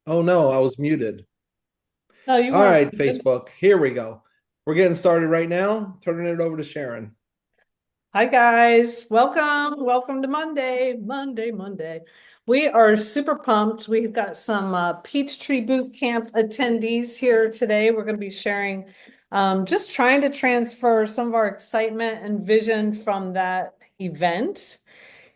Oh no, I was muted. No, you All weren't right, muted. Facebook, here we go. We're getting started right now. Turning it over to Sharon. Hi, guys. Welcome. Welcome to Monday. Monday. We are super pumped. We've got some Peachtree Boot Camp attendees here today. We're going to be sharing, just trying to transfer some of our excitement and vision from that event.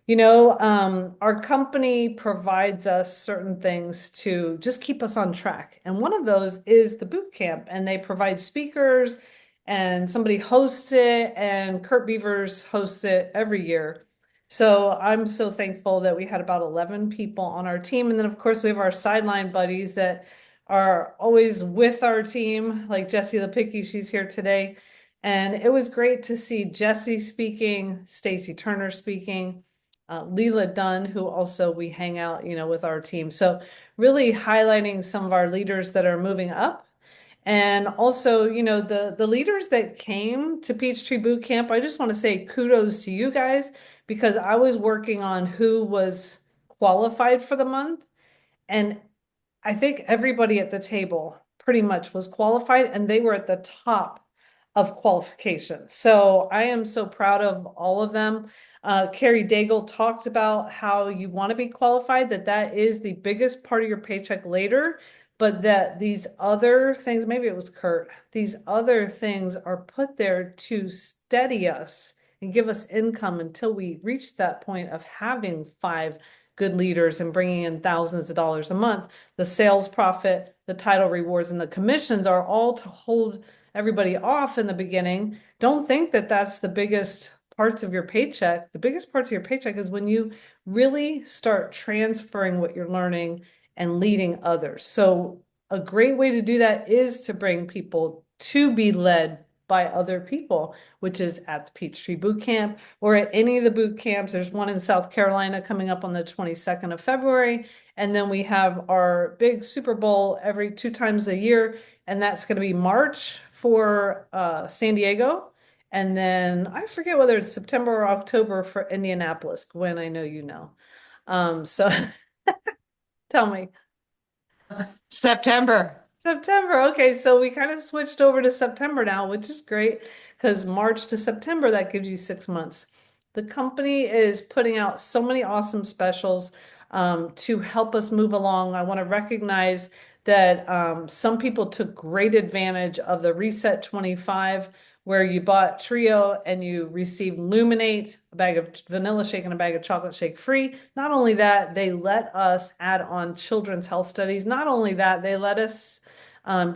Our company provides us certain things to just keep us on track. And one of those is the boot camp, and they provide speakers, and somebody hosts it, and Kurt Beavers hosts it every year. So I'm so thankful that we had about 11 people on our team. And then, of course, we have our sideline buddies that are always with our team, like Jessie Lepicki, she's here today. And it was great to see Jessie speaking, Stacy Turner speaking, Leela Dunn, who also we hang out, with our team. So really highlighting some of our leaders that are moving up. And also, the leaders that came to Peachtree Boot Camp, I just want to say kudos to you guys because I was working on who was qualified for the month. And I think everybody at the table pretty much was qualified and they were at the top of qualification. So I am so proud of all of them. Carrie Daigle talked about how you want to be qualified, that is the biggest part of your paycheck later, but that these other things, maybe it was Kurt, these other things are put there to steady us and give us income until we reach that point of having five good leaders and bringing in thousands of dollars a month. The sales profit, the title rewards, and the commissions are all to hold everybody off in the beginning. Don't think that that's the biggest parts of your paycheck. The biggest parts of your paycheck is when you really start transferring what you're learning and leading others. So, a great way to do that is to bring people to be led by other people, which is at the Peachtree Boot Camp or at any of the boot camps. There's one in South Carolina coming up on the 22nd of February. And then we have our big Super Bowl every 2 times a year. And that's going to be March for San Diego. And then I forget whether it's September or October for Indianapolis, Gwen, I know you know. So tell me. September. September. Okay, so we kind of switched over to September now, which is great because March to September, that gives you 6 months. The company is putting out so many awesome specials to help us move along. I want to recognize that some people took great advantage of the Reset 25, where you bought Trio and you received Luminate, a bag of vanilla shake and a bag of chocolate shake free. Not only that, they let us add on children's health studies. Not only that, they let us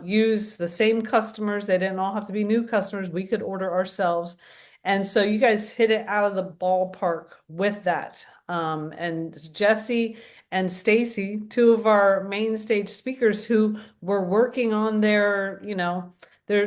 use the same customers. They didn't all have to be new customers. We could order ourselves. And so you guys hit it out of the ballpark with that. And Jesse and Stacy, two of our main stage speakers who were working on their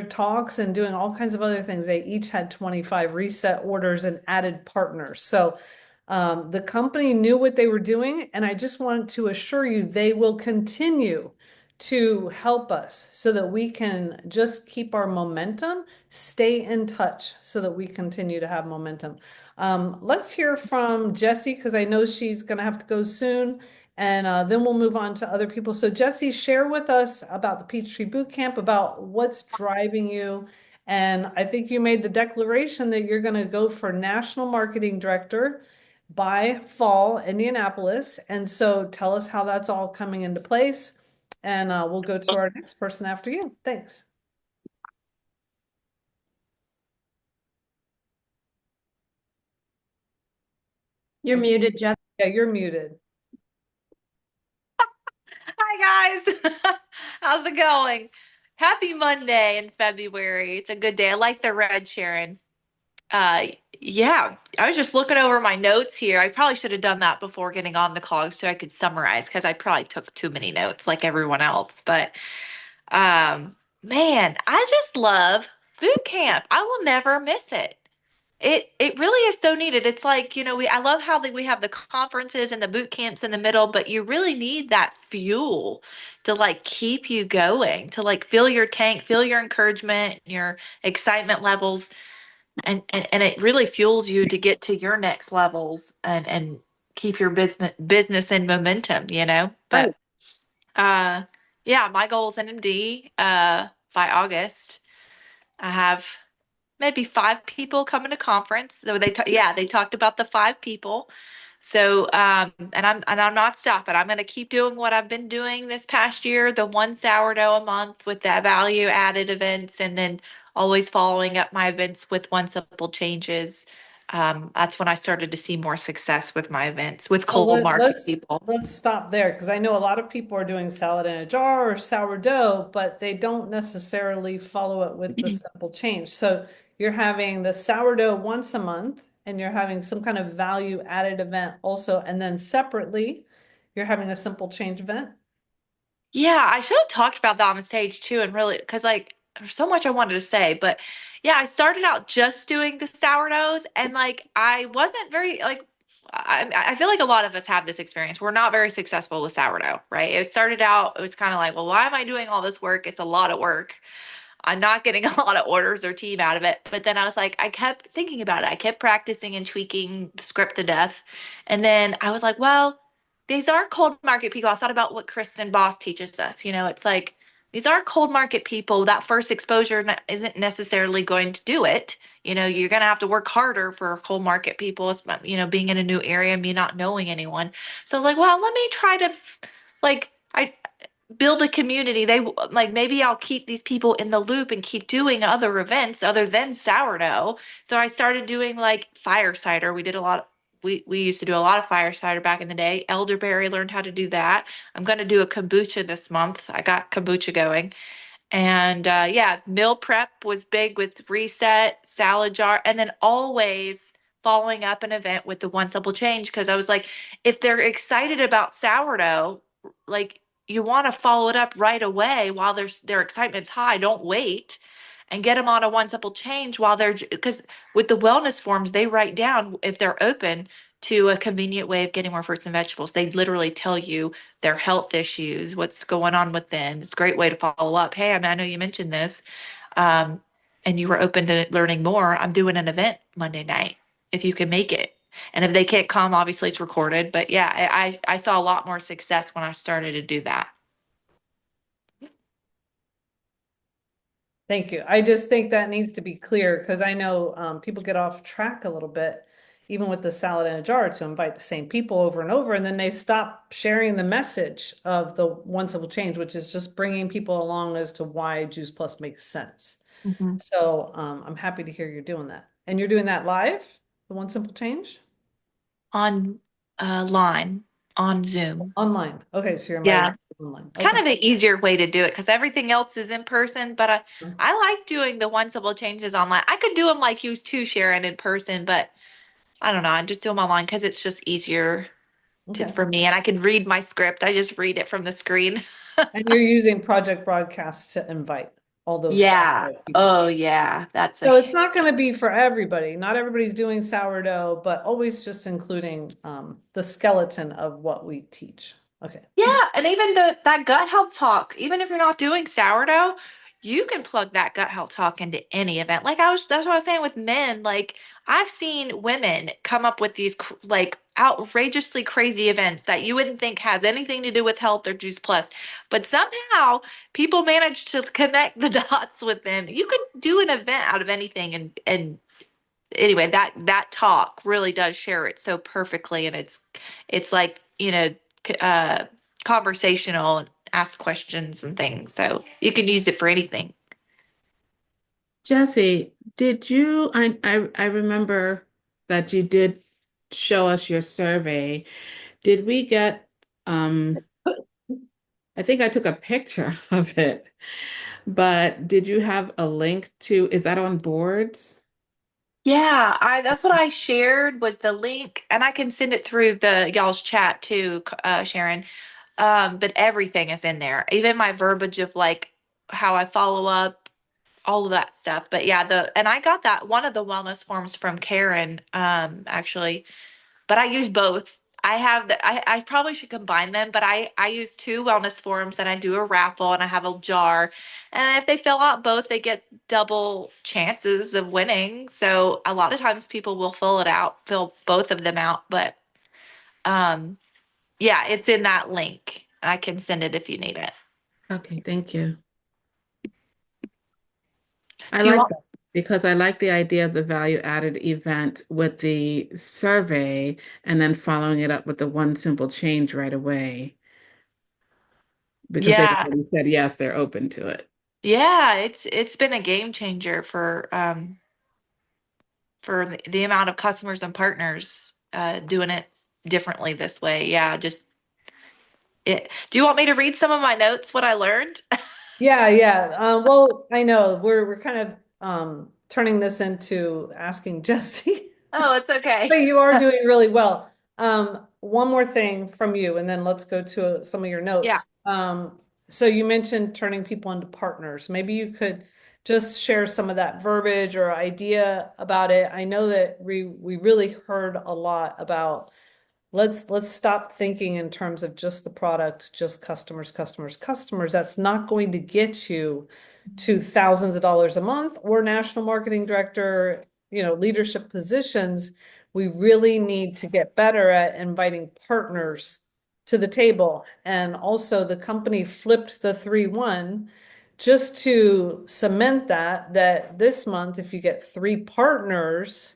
talks and doing all kinds of other things. They each had 25 reset orders and added partners. So the company knew what they were doing, and I just want to assure you they will continue to help us so that we can just keep our momentum, stay in touch so that we continue to have momentum. Let's hear from Jessie because I know she's going to have to go soon. And then we'll move on to other people. So, Jessie, share with us about the Peachtree Boot Camp, about what's driving you. And I think you made the declaration that you're going to go for National Marketing Director by fall, Indianapolis. And so, tell us how that's all coming into place. And we'll go to our next person after you. Thanks. You're muted, Jeff. Yeah, you're muted. Hi, guys. How's it going? Happy Monday in February. It's a good day. I like the red, Sharon. Uh, yeah, I was just looking over my notes here. I probably should have done that before getting on the call so I could summarize because I probably took too many notes like everyone else. But man, I just love boot camp. I will never miss it. It really is so needed. It's like, I love how we have the conferences and the boot camps in the middle, but you really need that fuel to like keep you going, to like fill your tank, feel your encouragement, your excitement levels, and it really fuels you to get to your next levels and keep your business in momentum, you know? But Right. Uh, yeah, my goal is NMD by August. I have maybe 5 people coming to conference. So they talked about the 5 people. So and I'm not stopping. I'm going to keep doing what I've been doing this past year, the one sourdough a month with the value added events, and then always following up my events with one simple changes. That's when I started to see more success with my events with So cold market let's people. let's stop there because I know a lot of people are doing salad in a jar or sourdough, but they don't necessarily follow it with the simple change. So you're having the sourdough once a month and you're having some kind of value added event also, and then separately, you're having a simple change event. Yeah, I should have talked about that on the stage too, and really, because like there's so much I wanted to say, but yeah, I started out just doing the sourdoughs, and like I wasn't very like I feel like a lot of us have this experience. We're not very successful with sourdough, right? It started out, it was kind of like, well, why am I doing all this work? It's a lot of work. I'm not getting a lot of orders or team out of it. But then I was like, I kept thinking about it. I kept practicing and tweaking the script to death. And then I was like, well, these are cold market people. I thought about what Kristen Boss teaches us. It's like these are cold market people. That first exposure isn't necessarily going to do it. You're going to have to work harder for cold market people, being in a new area, me not knowing anyone. So I was like, well, let me try to like, I build a community. They like maybe I'll keep these people in the loop and keep doing other events other than sourdough. So I started doing like fire cider. We used to do a lot of fire cider back in the day. Elderberry learned how to do that. I'm going to do a kombucha this month. I got kombucha going. And yeah, meal prep was big with reset, salad jar, and then always following up an event with the one simple change because I was like, if they're excited about sourdough, like you want to follow it up right away while their excitement's high. Don't wait and get them on a one simple change while because with the wellness forms, they write down if they're open to a convenient way of getting more fruits and vegetables. They literally tell you their health issues, what's going on with them. It's a great way to follow up. Hey, I know you mentioned this, um, and you were open to learning more. I'm doing an event Monday night if you can make it. And if they can't come, obviously it's recorded. But yeah, I saw a lot more success when I started to do that. Thank you. I just think that needs to be clear because I know people get off track a little bit, even with the salad in a jar to invite the same people over and over, and then they stop sharing the message of the one simple change, which is just bringing people along as to why Juice Plus makes sense. Mhm. So I'm happy to hear you're doing that. And you're doing that live, the one simple change? On line on Zoom. Online. Okay, so you're inviting Yeah. people online. It's kind Okay. of an easier way to do it because everything else is in person, but I like doing the one simple changes online. I could do them like you too, Sharon, in person, but I don't know. I just do them online because it's just easier Okay. for me, and I can read my script. I just read it from the screen. And you're using Project Broadcast to invite all those Yeah. people. Oh, yeah. That's a So it's not going to be for everybody. Not everybody's doing sourdough, but always just including the skeleton of what we teach. Okay. Yeah, and even that gut health talk, even if you're not doing sourdough, you can plug that gut health talk into any event. That's what I was saying with men. Like I've seen women come up with these like outrageously crazy events that you wouldn't think has anything to do with health or Juice Plus, but somehow people manage to connect the dots with them. You could do an event out of anything, and anyway, that talk really does share it so perfectly, and it's like conversational and ask questions and things, so you can use it for anything. Jesse, I remember that you did show us your survey. Did we get I think I took a picture of it, but did you have a link to, is that on boards? Yeah, I that's what I shared was the link, and I can send it through the y'all's chat too, Sharon. But everything is in there, even my verbiage of like how I follow up, all of that stuff. But yeah, the and I got that one of the wellness forms from Karen, actually, but I use both. I probably should combine them, but I use two wellness forms and I do a raffle and I have a jar. And if they fill out both, they get double chances of winning. So a lot of times people will fill both of them out, but um yeah, it's in that link. I can send it if you need it. Okay, thank you. I Do you like want? that because I like the idea of the value added event with the survey and then following it up with the one simple change right away because they've Yeah. already said yes, they're open to it. Yeah, it's been a game changer for the amount of customers and partners doing it differently this way. Yeah, just it. Do you want me to read some of my notes, what I learned? Yeah, yeah. Well, I know we're kind of turning this into asking Jesse. Oh, it's But okay. you are doing really well. One more thing from you, and then let's go to some of your Yeah. notes. So you mentioned turning people into partners. Maybe you could just share some of that verbiage or idea about it. I know that we really heard a lot about let's stop thinking in terms of just the product, just customers, customers, customers. That's not going to get you to thousands of dollars a month or national marketing director, leadership positions. We really need to get better at inviting partners to the table. And also the company flipped the 3-1 just to cement that this month, if you get 3 partners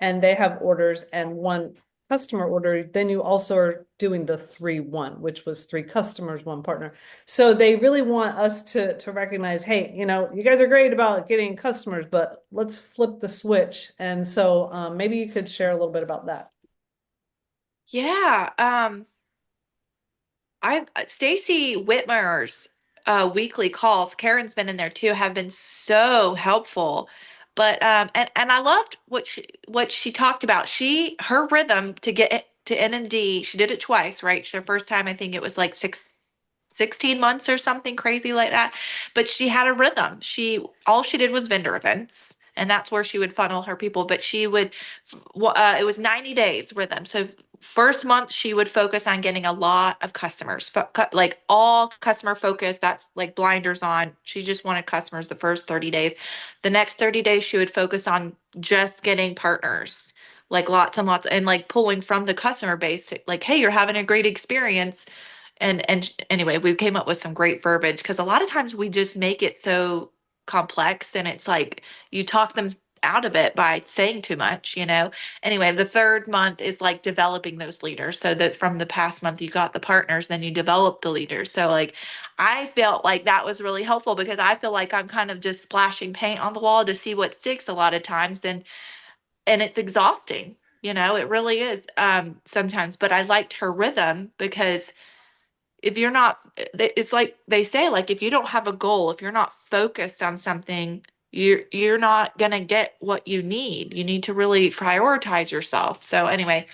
and they have orders and 1 customer order, then you also are doing the 3-1, which was 3 customers, 1 partner. So they really want us to recognize, hey, you guys are great about getting customers, but let's flip the switch. And so maybe you could share a little bit about that. Yeah. I Stacy Whitmer's weekly calls, Karen's been in there too, have been so helpful. But and I loved what she talked about. Her rhythm to get to NMD, she did it twice, right? The first time I think it was like 16 months or something crazy like that. But she had a rhythm. All she did was vendor events, and that's where she would funnel her people. But it was 90 days rhythm. So first month she would focus on getting a lot of customers, like all customer focus. That's like blinders on. She just wanted customers the first 30 days. The next 30 days she would focus on just getting partners. Like lots and lots, and like pulling from the customer base, like, hey, you're having a great experience. And anyway, we came up with some great verbiage because a lot of times we just make it so complex and it's like you talk them out of it by saying too much. Anyway, the third month is like developing those leaders so that from the past month you got the partners, then you develop the leaders. So like I felt like that was really helpful because I feel like I'm kind of just splashing paint on the wall to see what sticks a lot of times, and it's exhausting. It really is sometimes, but I liked her rhythm because if you're not, it's like they say, like if you don't have a goal, if you're not focused on something, you're not gonna get what you need. You need to really prioritize yourself. So anyway,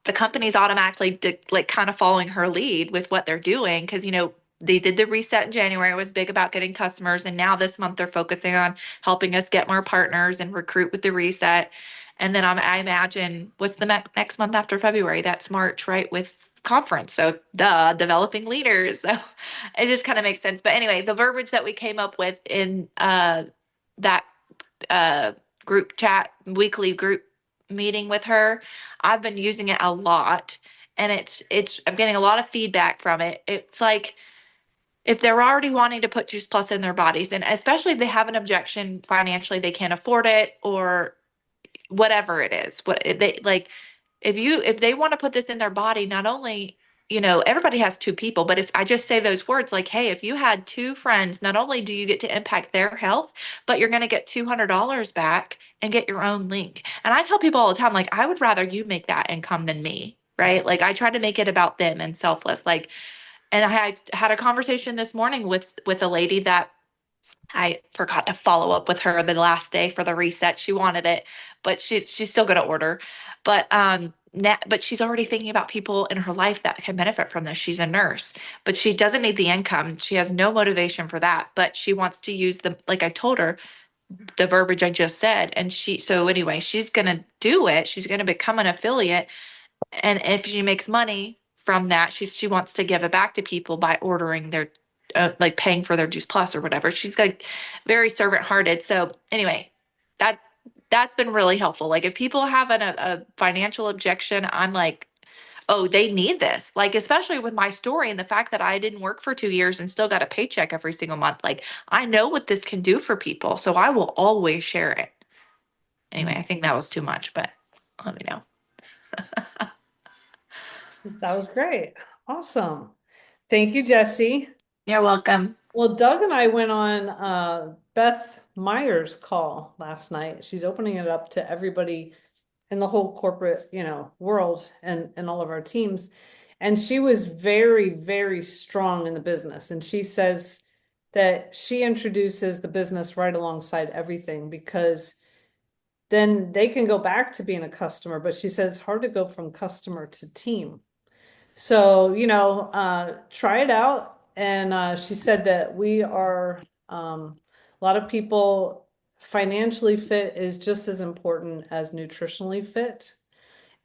the company's automatically like kind of following her lead with what they're doing because they did the reset in January. It was big about getting customers, and now this month they're focusing on helping us get more partners and recruit with the reset. And then I imagine what's the next month after February? That's March, right? With conference. So developing leaders. So it just kind of makes sense. But anyway, the verbiage that we came up with in that uh group chat, weekly group meeting with her, I've been using it a lot, and it's I'm getting a lot of feedback from it. It's like if they're already wanting to put Juice Plus in their bodies, and especially if they have an objection financially, they can't afford it, or whatever it is, what they like, if they want to put this in their body, not only everybody has 2 people, but if I just say those words like, hey, if you had 2 friends, not only do you get to impact their health, but you're going to get $200 back and get your own link. And I tell people all the time, like, I would rather you make that income than me, right? Like I try to make it about them and selfless. Like, and I had a conversation this morning with a lady that I forgot to follow up with her the last day for the reset. She wanted it, but she's still going to order. But she's already thinking about people in her life that can benefit from this. She's a nurse, but she doesn't need the income. She has no motivation for that, but she wants to use like I told her, the verbiage I just said. And so anyway, she's going to do it. She's going to become an affiliate, and if she makes money from that, she wants to give it back to people by ordering their like paying for their Juice Plus or whatever. She's like very servant hearted. So anyway, that that's been really helpful. Like if people have a financial objection, I'm like oh, they need this. Like, especially with my story and the fact that I didn't work for 2 years and still got a paycheck every single month. Like, I know what this can do for people. So I will always share it. Anyway, I think that was too much, but let me know. That was great. Awesome. Thank you, Jesse. You're welcome. Well, Doug and I went on Beth Meyer's call last night. She's opening it up to everybody in the whole corporate, world and all of our teams. And she was very, very strong in the business. And she says that she introduces the business right alongside everything because then they can go back to being a customer. But she says it's hard to go from customer to team. So, try it out. And she said that a lot of people financially fit is just as important as nutritionally fit,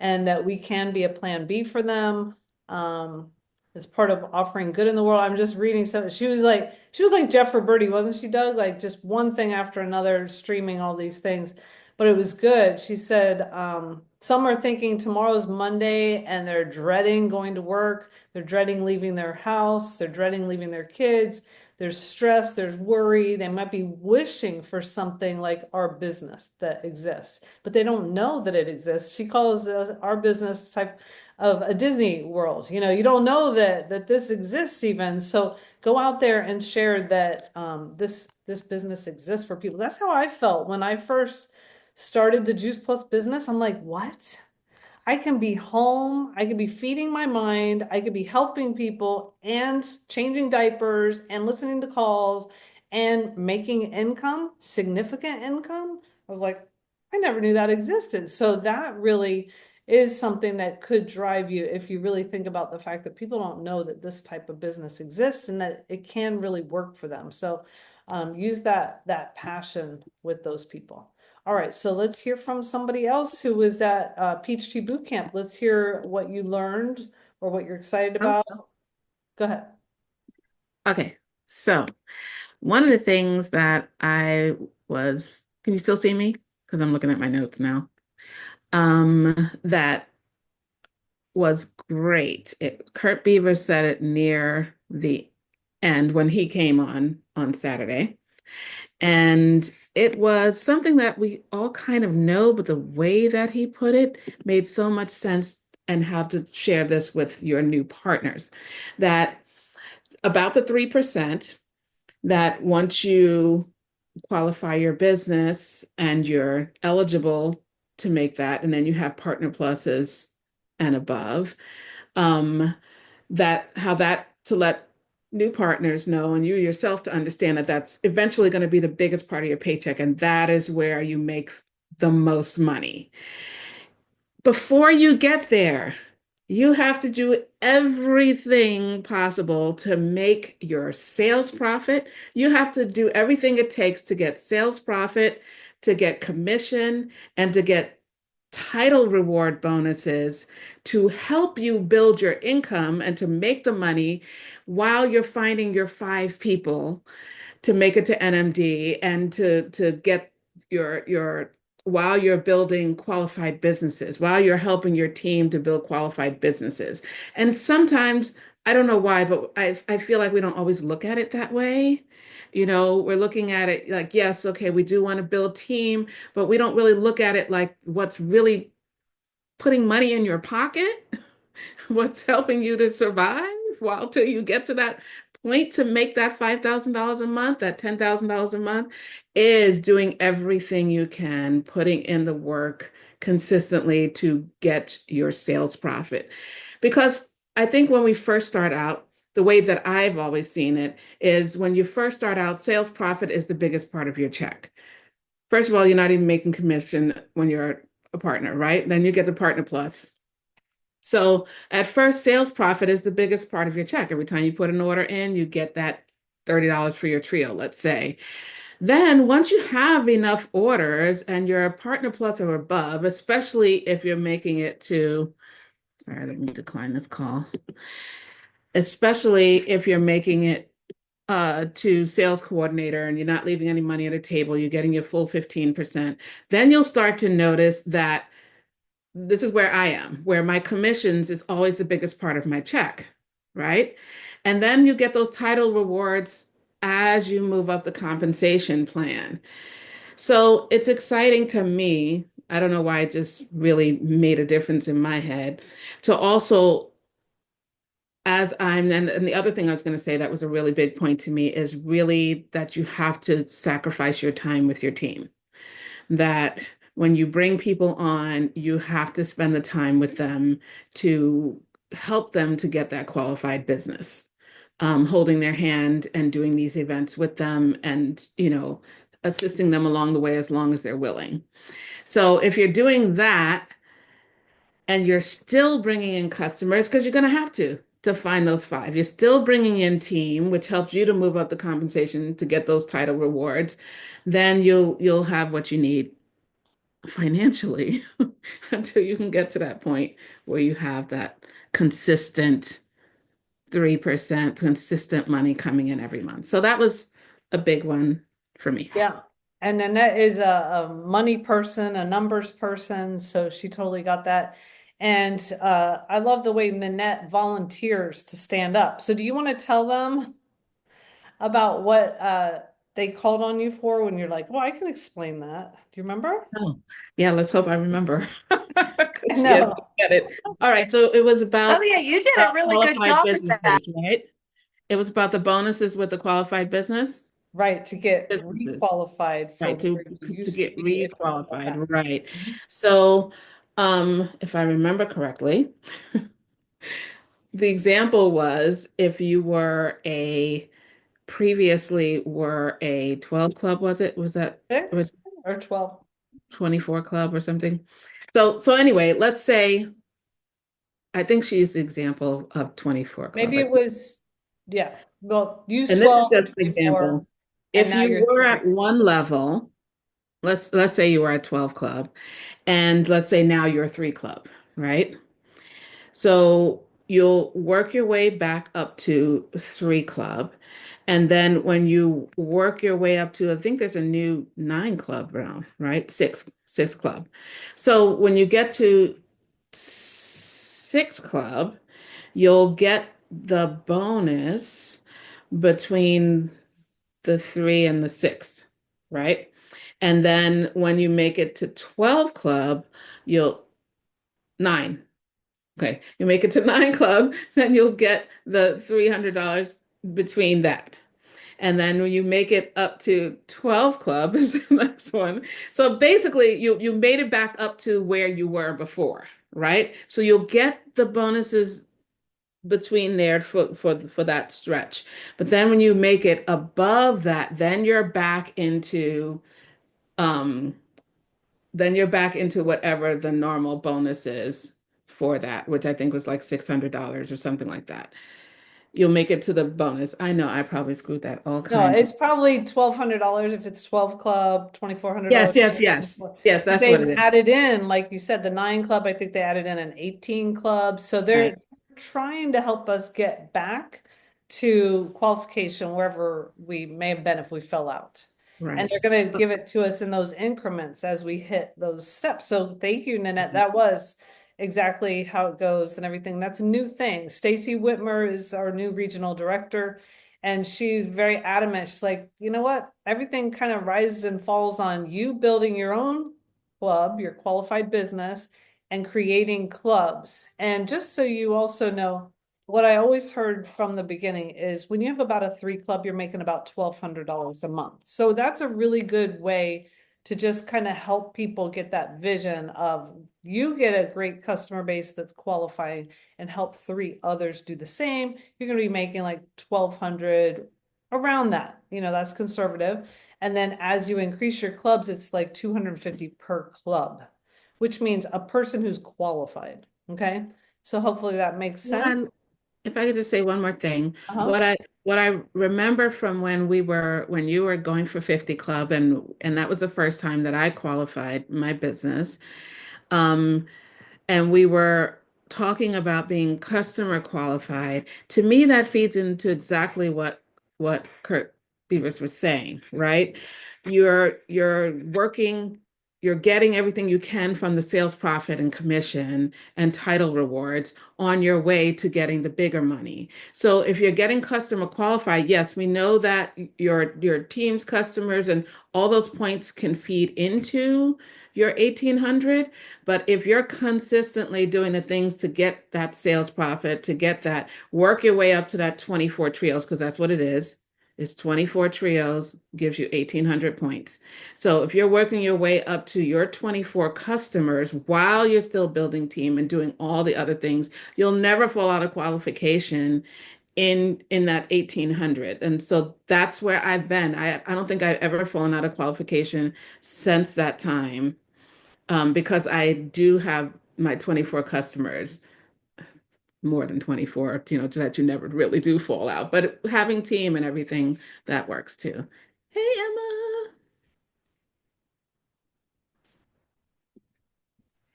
and that we can be a plan B for them. As part of offering good in the world. I'm just reading some. She was like Jeff or Birdie, wasn't she, Doug? Like just one thing after another, streaming all these things. But it was good. She said, some are thinking tomorrow's Monday and they're dreading going to work. They're dreading leaving their house. They're dreading leaving their kids. There's stress, there's worry. They might be wishing for something like our business that exists, but they don't know that it exists. She calls our business type of a Disney World. You don't know that this exists even. So go out there and share that this business exists for people. That's how I felt when I first started the Juice Plus business. I'm like, what? I can be home, I could be feeding my mind, I could be helping people and changing diapers and listening to calls and making income, significant income. I was like, I never knew that existed. So that really is something that could drive you if you really think about the fact that people don't know that this type of business exists and that it can really work for them. So use that passion with those people. All right, so let's hear from somebody else who was at Peachtree Boot Camp. Let's hear what you learned or what you're excited about. Go ahead. Okay, so one of the things that can you still see me? Because I'm looking at my notes now. That was great. Kurt Beaver said it near the end when he came on Saturday. And it was something that we all kind of know, but the way that he put it made so much sense, and how to share this with your new partners. That about the 3%, that once you qualify your business and you're eligible to make that, and then you have partner pluses and above, that how that to let new partners know and you yourself to understand that that's eventually going to be the biggest part of your paycheck, and that is where you make the most money. Before you get there, you have to do everything possible to make your sales profit. You have to do everything it takes to get sales profit, to get commission, and to get title reward bonuses to help you build your income and to make the money while you're finding your 5 people to make it to NMD, and to get your while you're building qualified businesses, while you're helping your team to build qualified businesses. And sometimes, I don't know why, but I feel like we don't always look at it that way. We're looking at it like, yes, okay, we do want to build team, but we don't really look at it like what's really putting money in your pocket, what's helping you to survive while till you get to that point to make that $5,000 a month, that $10,000 a month, is doing everything you can, putting in the work consistently to get your sales profit. Because I think when we first start out, the way that I've always seen it is when you first start out, sales profit is the biggest part of your check. First of all, you're not even making commission when you're a partner, right? Then you get the partner plus. So at first, sales profit is the biggest part of your check. Every time you put an order in, you get that $30 for your trio, let's say. Then once you have enough orders and you're a partner plus or above, especially if you're making it to, sorry, let me decline this call. Especially if you're making it to sales coordinator and you're not leaving any money at a table, you're getting your full 15%. Then you'll start to notice that this is where I am, where my commissions is always the biggest part of my check, right? And then you get those title rewards as you move up the compensation plan. So it's exciting to me. I don't know why it just really made a difference in my head to also, as and the other thing I was going to say that was a really big point to me is really that you have to sacrifice your time with your team. That when you bring people on, you have to spend the time with them to help them to get that qualified business, holding their hand and doing these events with them and, assisting them along the way as long as they're willing. So if you're doing that and you're still bringing in customers, because you're going to have to find those five, you're still bringing in team, which helps you to move up the compensation to get those title rewards, then you'll have what you need financially until you can get to that point where you have that consistent 3% consistent money coming in every month. So that was a big one for me. Yeah. And Nanette is a money person, a numbers person, so she totally got that. And I love the way Nanette volunteers to stand up. So do you want to tell them about what they called on you for when you're like, well, I can explain that. Do you remember? Oh, yeah, let's hope I remember. 'Cause she had to No, get it. All right, so it was Oh about yeah, you did a really good qualified job with that. businesses, right? It was about the bonuses with the qualified right, to get businesses. requalified for Right, where you to used to get be if you go re-qualified, back. right. Mhm. So, if I remember correctly, the example was if you were previously were a 12 club, was it? Was that was 6 or 12. 24 club or something? So anyway, let's say I think she used the example of 24 club. Maybe it was, yeah, well, use And this is 12 or just an 24, example. and If now you you're were three. at one level, let's say you were at 12 club, and let's say now you're 3 club, right? So you'll work your way back up to 3 club. And then when you work your way up to, I think there's a new 9 club round, right? Six club. So when you get to 6 club, you'll get the bonus between the 3 and the 6, right? And then when you make it to 12 club, you'll 9. Okay, you make it to 9 club, then you'll get the $300 between that. And then when you make it up to 12 club is the next one. So basically you made it back up to where you were before, right? So you'll get the bonuses between there for that stretch. But then when you make it above that, um then you're back into whatever the normal bonus is for that, which I think was like $600 or something like that. You'll make it to the bonus. I know I probably screwed that all No, kinds of. it's probably $1,200 if it's 12 club, $2,400. Yes, yes, yes. Yes, But that's what they've it is. added in, like you said, the 9 club, I think they added in an 18 club. So Right, they're trying to help us get back to qualification wherever we may have been if we fell out. And right. they're going to give it to us in those increments as we hit those steps. So thank you, Nanette. That was exactly how it goes and everything. That's a new thing. Stacy Whitmer is our new regional director. And she's very adamant. She's like, you know what? Everything kind of rises and falls on you building your own club, your qualified business, and creating clubs. And just so you also know, what I always heard from the beginning is when you have about a 3 club, you're making about $1,200 a month. So that's a really good way to just kind of help people get that vision of you get a great customer base that's qualifying and help 3 others do the same. You're going to be making like 1,200 around that. That's conservative. And then as you increase your clubs, it's like 250 per club, which means a person who's qualified. Okay. So hopefully that makes sense. If I could just say one more thing, Uh-huh. what I remember from when you were going for 50 Club and that was the first time that I qualified my business. Um, and we were talking about being customer qualified. To me, that feeds into exactly what Kurt Beavers was saying, right? You're working you're getting everything you can from the sales profit and commission and title rewards on your way to getting the bigger money. So if you're getting customer qualified, yes, we know that your team's customers and all those points can feed into your 1800, but if you're consistently doing the things to get that sales profit, to get that, work your way up to that 24 trios, because that's what it is. It's 24 trios, gives you 1800 points. So if you're working your way up to your 24 customers while you're still building team and doing all the other things, you'll never fall out of qualification in that 1800. And so that's where I've been. I don't think I've ever fallen out of qualification since that time, because I do have my 24 customers, more than 24, that you never really do fall out. But having team and everything, that works too. Hey, Emma.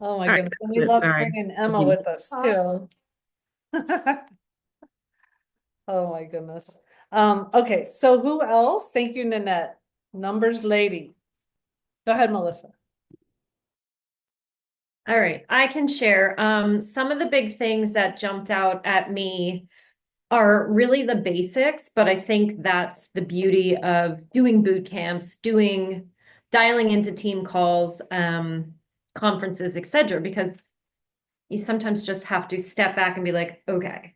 Oh my All right, goodness. And that's we it. love Sorry. bringing Emma with us too. Oh my goodness. Okay, so who else? Thank you, Nanette. Numbers lady. Go ahead, Melissa. All right, I can share. Some of the big things that jumped out at me are really the basics, but I think that's the beauty of doing boot camps, dialing into team calls, conferences, etc., because you sometimes just have to step back and be like, okay,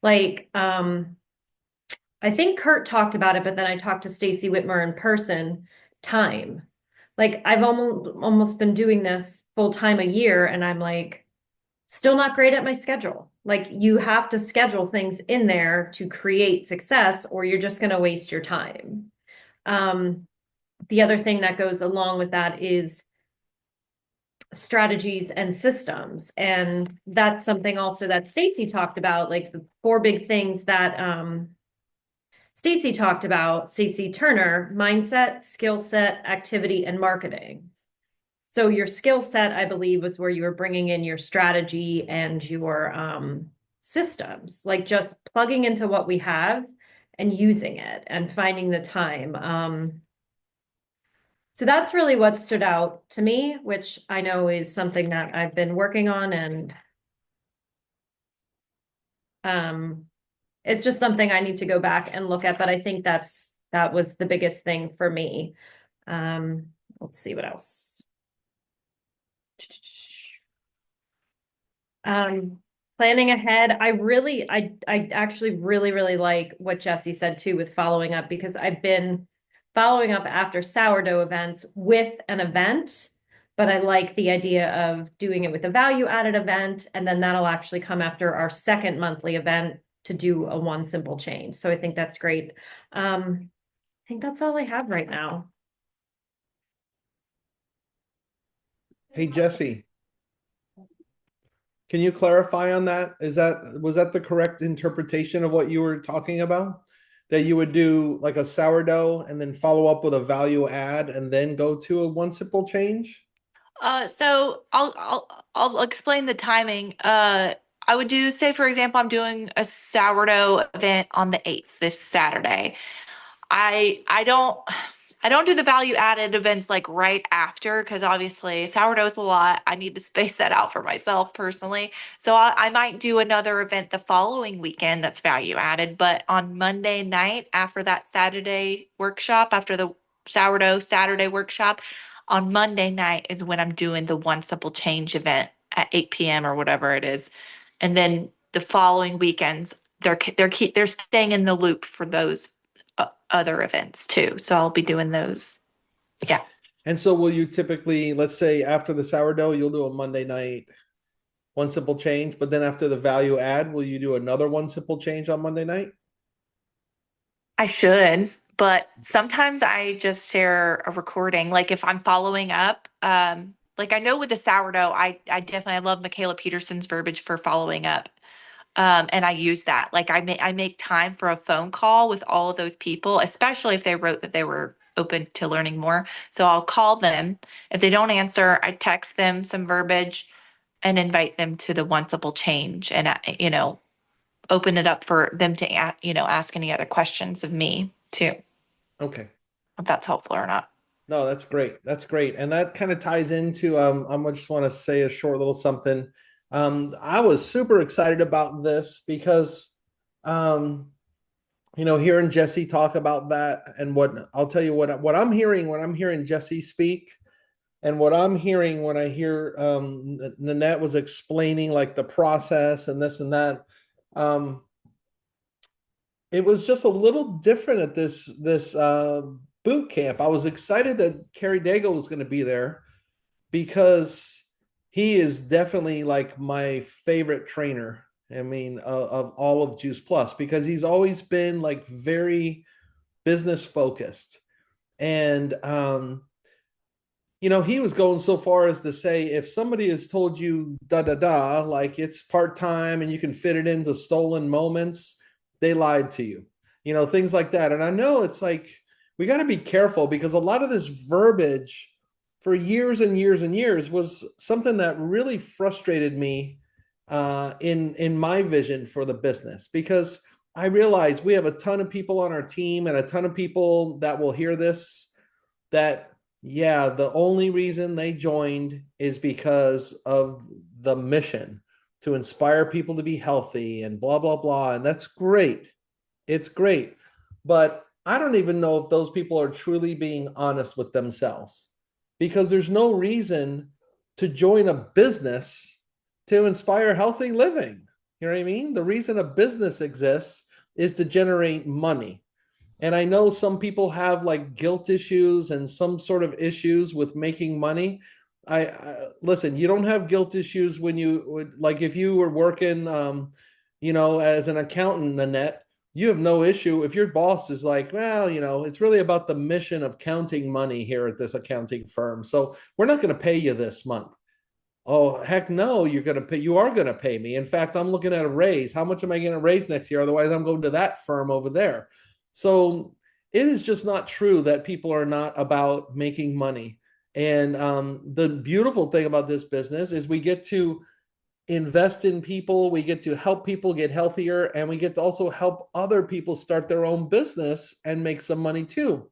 like I think Kurt talked about it, but then I talked to Stacy Whitmer in person, time. Like I've almost been doing this full time a year, and I'm like still not great at my schedule. Like you have to schedule things in there to create success, or you're just going to waste your time. The other thing that goes along with that is strategies and systems. And that's something also that Stacy talked about, like the four big things that Stacy talked about, Stacy Turner: mindset, skill set, activity, and marketing. So your skill set, I believe, was where you were bringing in your strategy and your systems, like just plugging into what we have and using it and finding the time. So that's really what stood out to me, which I know is something that I've been working on, and it's just something I need to go back and look at. But I think that was the biggest thing for me. Let's see what else. Planning ahead. I actually really like what Jesse said too with following up, because I've been following up after sourdough events with an event, but I like the idea of doing it with a value added event, and then that'll actually come after our second monthly event to do a one simple change. So I think that's great. I think that's all I have right now. Hey, Jesse, can you clarify on that? Was that the correct interpretation of what you were talking about? That you would do like a sourdough and then follow up with a value add and then go to a one simple change? So I'll explain the timing. I would do, say for example, I'm doing a sourdough event on the 8th, this Saturday. I don't do the value added events like right after, because obviously sourdough's a lot. I need to space that out for myself personally. So I might do another event the following weekend that's value added, but on Monday night after that Saturday workshop, after the sourdough Saturday workshop, on Monday night is when I'm doing the one simple change event at 8 p.m. or whatever it is. And then the following weekends, they're staying in the loop for those other events too. So I'll be doing those. Yeah. And so will you typically, let's say after the sourdough, you'll do a Monday night one simple change, but then after the value add, will you do another one simple change on Monday night? I should, but sometimes I just share a recording. Like if I'm following up, like I know with the sourdough, I definitely I love Michaela Peterson's verbiage for following up. And I use that. Like I make time for a phone call with all of those people, especially if they wrote that they were open to learning more. So I'll call them. If they don't answer, I text them some verbiage and invite them to the one simple change, and open it up for them to ask any other questions of me too, Okay. if that's helpful or not. No, that's great. That's great. And that kind of ties into I just want to say a short little something. I was super excited about this because um hearing Jesse talk about that, and what I'll tell you what I'm hearing when I'm hearing Jesse speak, and what I'm hearing when I hear Nanette was explaining like the process and this and that. Um it was just a little different at this boot camp. I was excited that Carrie Dago was going to be there because he is definitely like my favorite trainer. I mean, of all of Juice Plus, because he's always been like very business focused. And he was going so far as to say, if somebody has told you da da da, like it's part time and you can fit it into stolen moments, they lied to you. Things like that. And I know it's like we got to be careful, because a lot of this verbiage for years and years and years was something that really frustrated me in my vision for the business, because I realize we have a ton of people on our team and a ton of people that will hear this, that yeah, the only reason they joined is because of the mission to inspire people to be healthy and blah blah blah, and that's great. It's great. But I don't even know if those people are truly being honest with themselves, because there's no reason to join a business to inspire healthy living. You know what I mean? The reason a business exists is to generate money. And I know some people have like guilt issues and some sort of issues with making money. I listen, you don't have guilt issues when like if you were working as an accountant, Nanette, you have no issue if your boss is like, well, it's really about the mission of counting money here at this accounting firm. So we're not going to pay you this month. Oh, heck no, you are going to pay me. In fact, I'm looking at a raise. How much am I going to raise next year? Otherwise, I'm going to that firm over there. So it is just not true that people are not about making money. And the beautiful thing about this business is we get to invest in people, we get to help people get healthier, and we get to also help other people start their own business and make some money too.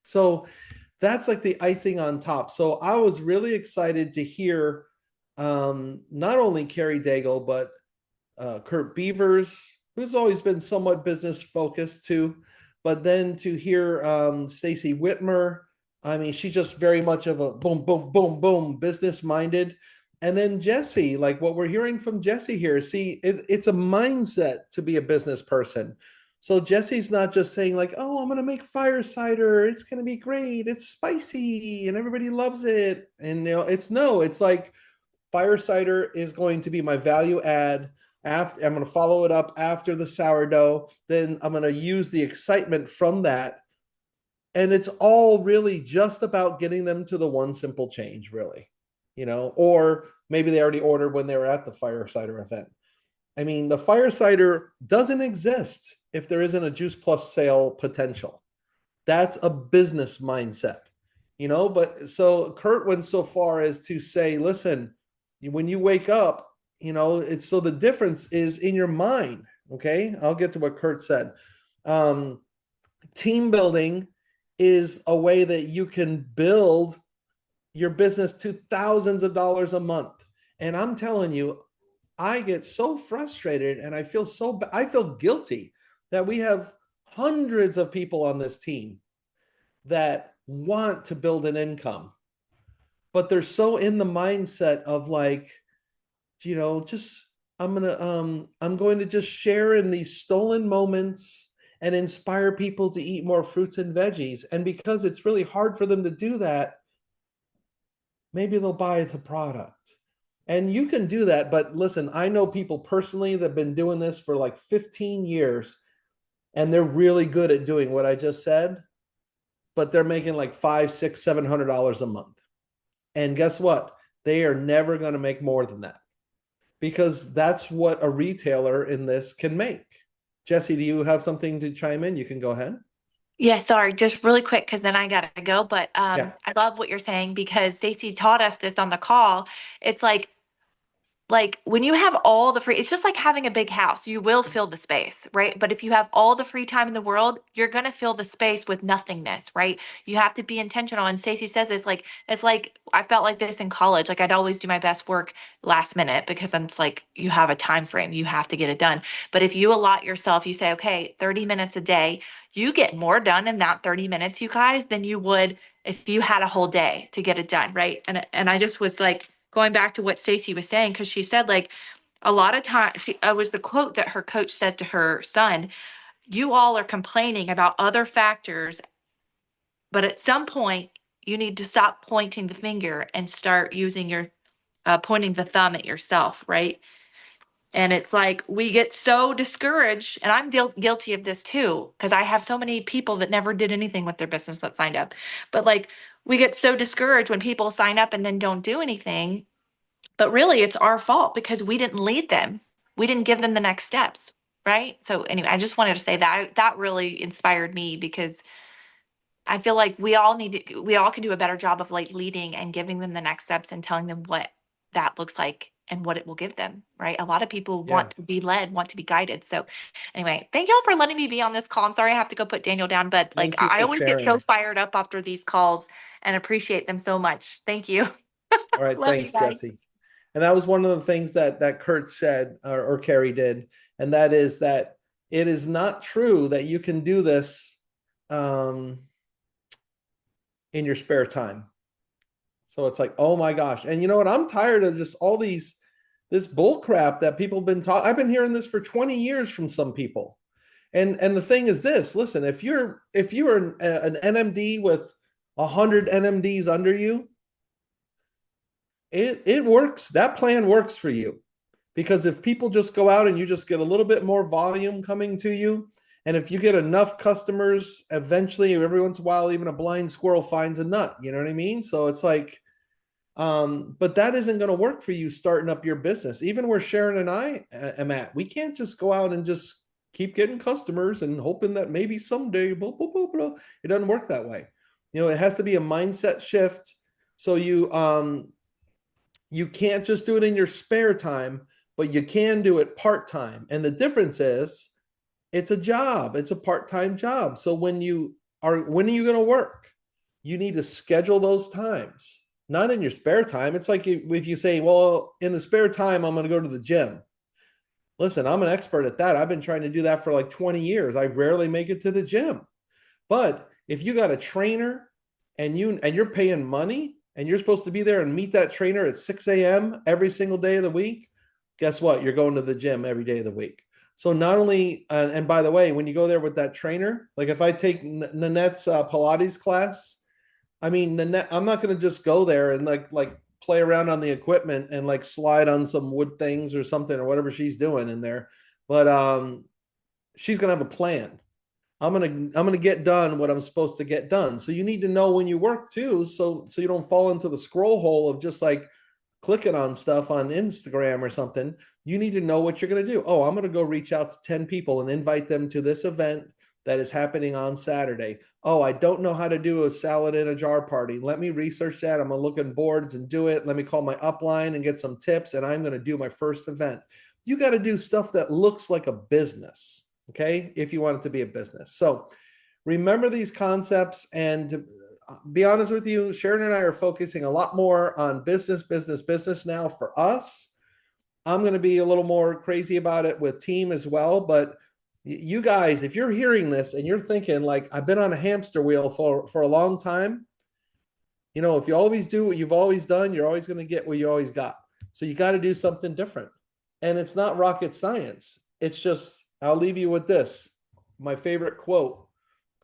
So that's like the icing on top. So I was really excited to hear not only Carrie Daigle, but Kurt Beavers, who's always been somewhat business focused too, but then to hear Stacy Whitmer. I mean, she's just very much of a boom, boom, boom, boom, business minded. And then Jesse, like what we're hearing from Jesse here, see, it's a mindset to be a business person. So Jesse's not just saying like, "Oh, I'm gonna make fire cider. It's gonna be great. It's spicy and everybody loves it." And it's like fire cider is going to be my value add. After I'm going to follow it up after the sourdough, then I'm going to use the excitement from that, and it's all really just about getting them to the one simple change, really. Or maybe they already ordered when they were at the fire cider event. I mean, the fire cider doesn't exist if there isn't a Juice Plus sale potential. That's a business mindset. But so Kurt went so far as to say, listen, when you wake up, it's so the difference is in your mind. Okay, I'll get to what Kurt said. Team building is a way that you can build your business to thousands of dollars a month. And I'm telling you, I get so frustrated, and I feel guilty that we have hundreds of people on this team that want to build an income, but they're so in the mindset of like, just I'm going to just share in these stolen moments and inspire people to eat more fruits and veggies. And because it's really hard for them to do that, maybe they'll buy the product. And you can do that. But listen, I know people personally that have been doing this for like 15 years, and they're really good at doing what I just said, but they're making like $500, $600, $700 a month. And guess what? They are never going to make more than that, because that's what a retailer in this can make. Jesse, do you have something to chime in? You can go ahead. Yeah, sorry, just really quick because then I gotta go. But Yeah. I love what you're saying because Stacy taught us this on the call. It's like like when you have all the free, it's just like having a big house. You will fill the space, right? But if you have all the free time in the world, you're going to fill the space with nothingness, right? You have to be intentional. And Stacey says this, like, it's like I felt like this in college. Like I'd always do my best work last minute because it's like you have a time frame, you have to get it done. But if you allot yourself, you say, okay, 30 minutes a day, you get more done in that 30 minutes, you guys, than you would if you had a whole day to get it done, right? And I just was like, going back to what Stacey was saying, because she said like a lot of times, was the quote that her coach said to her son, you all are complaining about other factors, but at some point you need to stop pointing the finger and start using your pointing the thumb at yourself, right? And it's like we get so discouraged, and I'm guilty of this too, because I have so many people that never did anything with their business that signed up. But like we get so discouraged when people sign up and then don't do anything. But really, it's our fault because we didn't lead them. We didn't give them the next steps, right? So anyway, I just wanted to say that that really inspired me because I feel like we all can do a better job of like leading and giving them the next steps and telling them what that looks like and what it will give them, right? A lot of people Yeah. want to be led, want to be guided. So anyway, thank y'all for letting me be on this call. I'm sorry I have to go put Daniel down, but like Thank you I for always get so sharing. fired up after these calls and appreciate them so much. Thank you. All right, Love you thanks, guys. Jesse. And that was one of the things that Kurt said, or Carrie did, and that is that it is not true that you can do this um, in your spare time. So it's like, oh my gosh. And you know what? I'm tired of just all this bull crap that people have been talking. I've been hearing this for 20 years from some people. And the thing is this, listen, if you're an NMD with 100 NMDs under you, it works. That plan works for you. Because if people just go out and you just get a little bit more volume coming to you, and if you get enough customers, eventually every once in a while, even a blind squirrel finds a nut. You know what I mean? So it's like, but that isn't going to work for you starting up your business. Even where Sharon and I am at, we can't just go out and just keep getting customers and hoping that maybe someday, blah, blah, blah, blah. It doesn't work that way. You know, it has to be a mindset shift. So you can't just do it in your spare time, but you can do it part-time. And the difference is it's a job. It's a part-time job. So when are you going to work? You need to schedule those times, not in your spare time. It's like if you say, well, in the spare time, I'm going to go to the gym. Listen, I'm an expert at that. I've been trying to do that for like 20 years. I rarely make it to the gym. But if you got a trainer and you're paying money and you're supposed to be there and meet that trainer at 6 a.m. every single day of the week, guess what? You're going to the gym every day of the week. So not only, and by the way, when you go there with that trainer, like if I take Nanette's Pilates class, I mean, Nanette, I'm not going to just go there and like play around on the equipment and like slide on some wood things or something or whatever she's doing in there. But she's going to have a plan. I'm gonna get done what I'm supposed to get done. So you need to know when you work too, so you don't fall into the scroll hole of just like clicking on stuff on Instagram or something. You need to know what you're gonna do. Oh, I'm gonna go reach out to 10 people and invite them to this event that is happening on Saturday. Oh, I don't know how to do a salad in a jar party. Let me research that. I'm gonna look in boards and do it. Let me call my upline and get some tips, and I'm gonna do my first event. You got to do stuff that looks like a business. Okay, if you want it to be a business. So remember these concepts, and to be honest with you, Sharon and I are focusing a lot more on business now for us. I'm going to be a little more crazy about it with team as well. But you guys, if you're hearing this and you're thinking like, I've been on a hamster wheel for a long time, you know, if you always do what you've always done, you're always going to get what you always got. So you got to do something different. And it's not rocket science. It's just, I'll leave you with this. My favorite quote,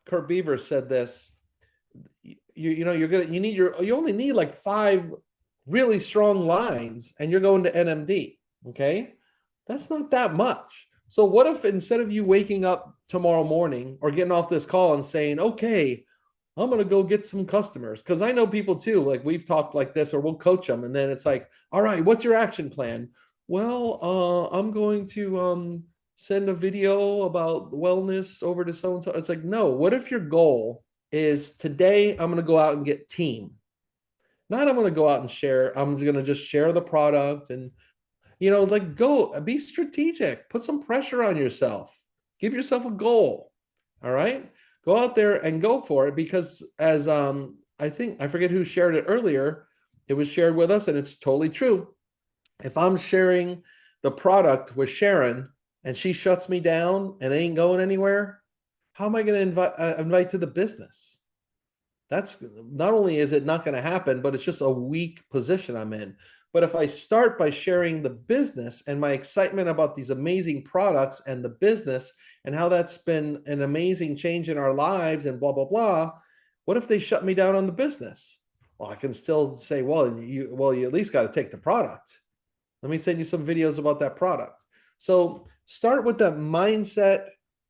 Kurt Beaver said this. You only need like 5 really strong lines and you're going to NMD. Okay. That's not that much. So what if instead of you waking up tomorrow morning or getting off this call and saying, okay, I'm going to go get some customers. Cause I know people too, like we've talked like this, or we'll coach them. And then it's like, all right, what's your action plan? Well, I'm going to, send a video about wellness over to so-and-so. It's like, no, what if your goal is today I'm going to go out and get team? Not I'm going to go out and share. I'm going to just share the product. And Like go be strategic, put some pressure on yourself, give yourself a goal. All right. Go out there and go for it because as I think I forget who shared it earlier, it was shared with us and it's totally true. If I'm sharing the product with Sharon and she shuts me down and ain't going anywhere, how am I going to invite to the business? That's not only is it not going to happen, but it's just a weak position I'm in. But if I start by sharing the business and my excitement about these amazing products and the business and how that's been an amazing change in our lives and blah, blah, blah, what if they shut me down on the business? Well, I can still say, you at least got to take the product. Let me send you some videos about that product. So start with that mindset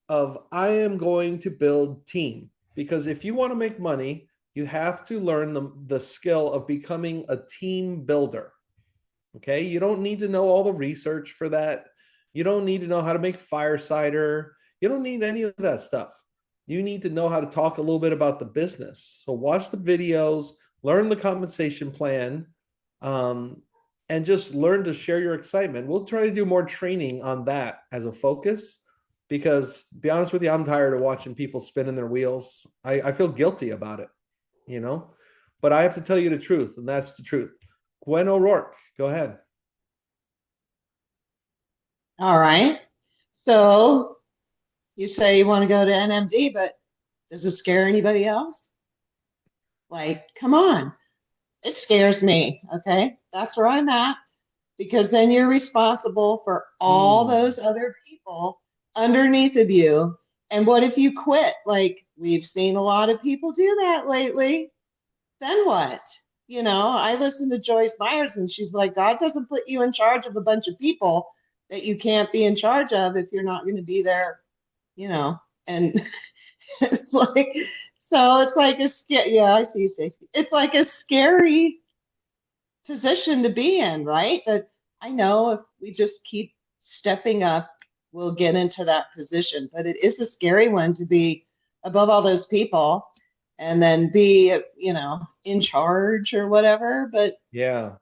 of I am going to build team. Because if you want to make money, you have to learn the skill of becoming a team builder. Okay. You don't need to know all the research for that. You don't need to know how to make fire cider. You don't need any of that stuff. You need to know how to talk a little bit about the business. So watch the videos, learn the compensation plan, and just learn to share your excitement. We'll try to do more training on that as a focus because, to be honest with you, I'm tired of watching people spinning their wheels. I feel guilty about it, you know, but I have to tell you the truth, and that's the truth. Gwen O'Rourke, go ahead. All right. So you say you want to go to NMD, but does it scare anybody else? Like, come on. It scares me. Okay. That's where I'm at because then you're responsible for all those other people underneath of you. And what if you quit? Like, we've seen a lot of people do that lately. Then what? I listened to Joyce Myers and she's like, God doesn't put you in charge of a bunch of people that you can't be in charge of if you're not going to be there, and it's like, so it's like yeah, I see you, Stacey. It's like a scary position to be in, right? That I know if we just keep stepping up, we'll get into that position. But it is a scary one to be above all those people and then be, in charge or whatever. But yeah,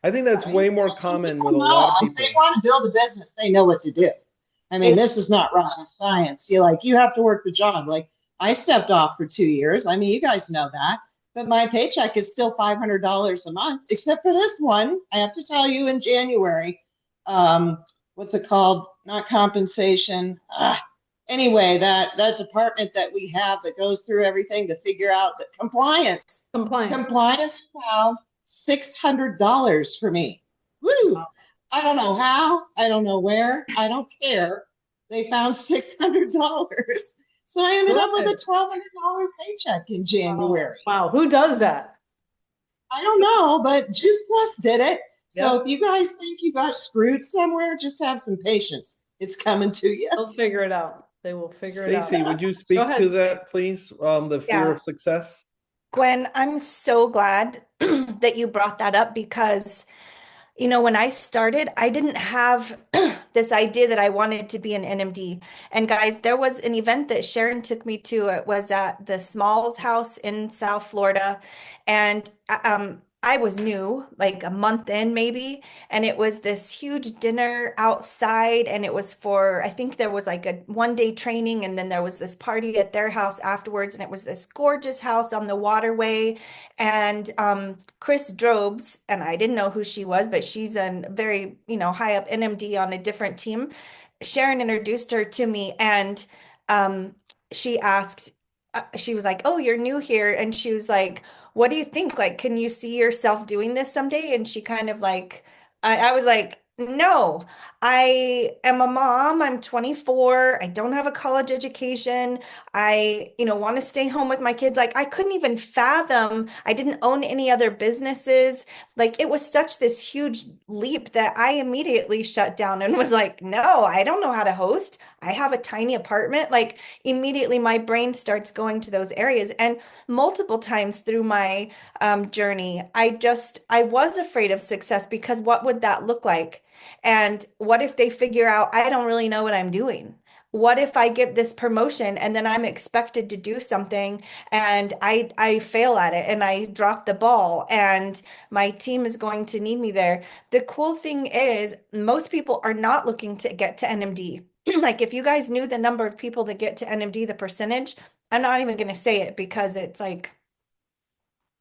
I think that's right? way more common with a lot of people. If they want to build a business, they know what to do. I mean, this is not rocket science. You have to work the job. Like I stepped off for 2 years. I mean, you guys know that. But my paycheck is still $500 a month, except for this one. I have to tell you in January, what's it called? Not compensation. Anyway, that department that we have that goes through everything to figure out the compliance. Compliance found $600 for me. Woo! Wow. I don't know how. I don't know where. I don't care. They found $600. So I ended up with a $1,200 paycheck in January. Wow. Who does that? I don't know, but Juice Plus did it. So if you guys think you got screwed somewhere, just have some patience. It's coming to you. They'll figure it out. They will figure it out. Stacey, would you speak to that, please? The fear of success? Gwen, I'm so glad that you brought that up because, when I started, I didn't have this idea that I wanted to be an NMD. And guys, there was an event that Sharon took me to. It was at the Smalls House in South Florida. And I was new, like a month in maybe, and it was this huge dinner outside, and it was I think there was like a 1-day training, and then there was this party at their house afterwards, and it was this gorgeous house on the waterway, and Chris Drobes, and I didn't know who she was, but she's a very, high up NMD on a different team. Sharon introduced her to me, and she asked, she was like, "Oh, you're new here," and she was like, "What do you think? Like, can you see yourself doing this someday?" And she kind of like, I was like, "No, I am a mom. I'm 24. I don't have a college education. I, want to stay home with my kids." Like, I couldn't even fathom. I didn't own any other businesses. Like, it was such this huge leap that I immediately shut down and was like, "No, I don't know how to host. I have a tiny apartment." Like, immediately my brain starts going to those areas. And multiple times through my journey, I was afraid of success because what would that look like? And what if they figure out I don't really know what I'm doing? what if I get this promotion and then I'm expected to do something and I fail at it and I drop the ball and my team is going to need me there. The cool thing is most people are not looking to get to NMD. Like if you guys knew the number of people that get to NMD, the percentage, I'm not even going to say it because it's like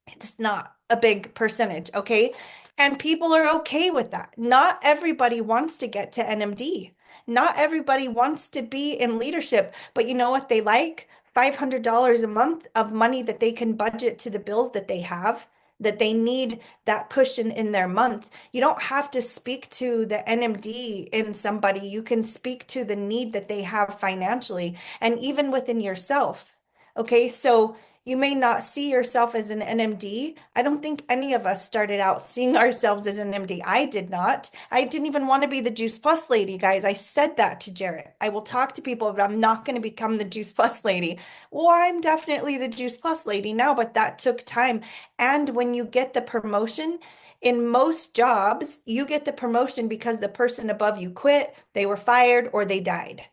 it's not a big percentage, okay? And people are okay with that. Not everybody wants to get to NMD. Not everybody wants to be in leadership, but you know what they like? $500 a month of money that they can budget to the bills that they have, that they need that cushion in their month. You don't have to speak to the NMD in somebody. You can speak to the need that they have financially and even within yourself. Okay, so you may not see yourself as an NMD. I don't think any of us started out seeing ourselves as an MD. I did not. I didn't even want to be the Juice Plus lady, guys. I said that to Jarrett. I will talk to people, but I'm not going to become the Juice Plus lady. Well, I'm definitely the Juice Plus lady now, but that took time. And when you get the promotion, in most jobs, you get the promotion because the person above you quit, they were fired, or they died.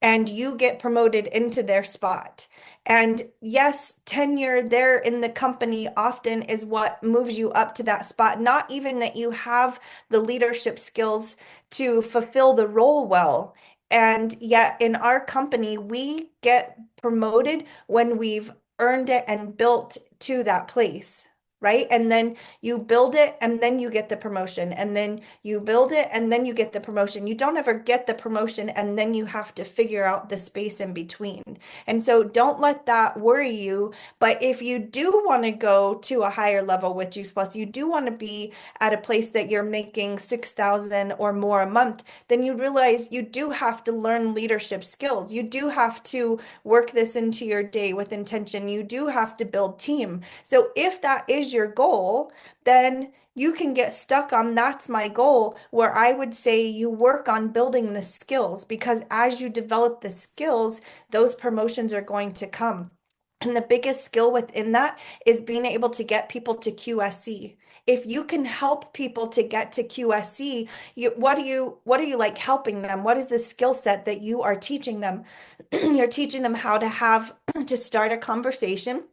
And you get promoted into their spot. And yes, tenure there in the company often is what moves you up to that spot. Not even that you have the leadership skills to fulfill the role well. And yet in our company, we get promoted when we've earned it and built to that place. Right. And then you build it and then you get the promotion. And then you build it and then you get the promotion. You don't ever get the promotion and then you have to figure out the space in between. And so don't let that worry you. But if you do want to go to a higher level with Juice Plus, you do want to be at a place that you're making 6,000 or more a month, then you realize you do have to learn leadership skills. You do have to work this into your day with intention. You do have to build team. So if that is your goal, then you can get stuck on that's my goal, where I would say you work on building the skills, because as you develop the skills, those promotions are going to come. And the biggest skill within that is being able to get people to QSC. If you can help people to get to QSC, what are you like helping them? What is the skill set that you are teaching them? You're teaching them how to have to start a conversation,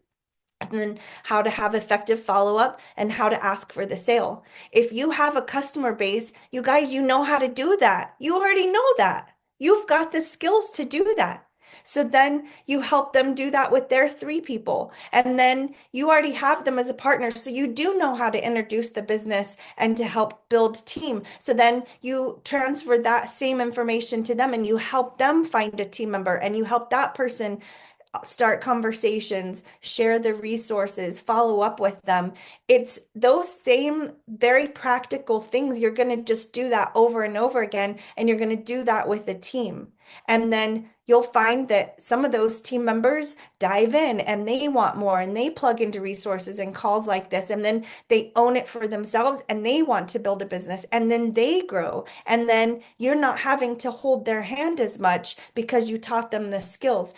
and then how to have effective follow-up and how to ask for the sale. If you have a customer base, you guys, you know how to do that. You already know that. You've got the skills to do that. So then you help them do that with their 3 people. And then you already have them as a partner. So you do know how to introduce the business and to help build team. So then you transfer that same information to them and you help them find a team member and you help that person start conversations, share the resources, follow up with them. It's those same very practical things. You're going to just do that over and over again, and you're going to do that with a team. And then you'll find that some of those team members dive in and they want more and they plug into resources and calls like this. And then they own it for themselves and they want to build a business and then they grow. And then you're not having to hold their hand as much because you taught them the skills.